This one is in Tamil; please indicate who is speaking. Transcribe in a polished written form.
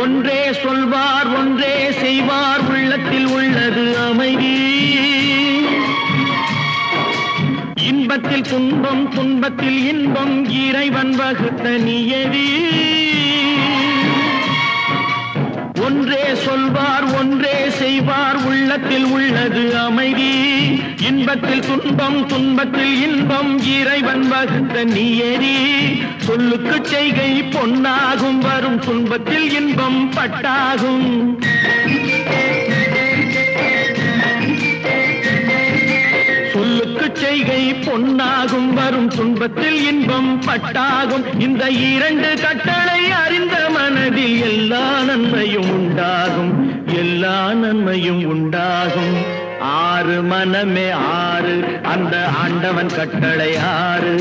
Speaker 1: ஒன்றே சொல்வார் ஒன்றே செய்வார் உள்ளத்தில் உள்ளது அமைதி. இன்பத்தில் துன்பம் துன்பத்தில் இன்பம் இறைவன் வகுத்த நியதி. ஒன்றே சொல்வார் ஒன்றே செய்வார் உள்ளத்தில் உள்ளது அமைதி. இன்பத்தில் துன்பம் துன்பத்தில் இன்பம் இறைவன் வகுத்த நியதி. சொல்லுக்கு செய்கை பொன்னாகும் வரும் துன்பத்தில் இன்பம் பட்டாகும். சொல்லுக்கு செய்கை பொன்னாகும் வரும் துன்பத்தில் இன்பம் பட்டாகும். இந்த இரண்டு கட்டளை அறிந்த மனதில் எல்லா நன்மையும் உண்டாகும், எல்லா நன்மையும் உண்டாகும். ஆறு மனமே ஆறு, அந்த ஆண்டவன் கட்டளை ஆறு.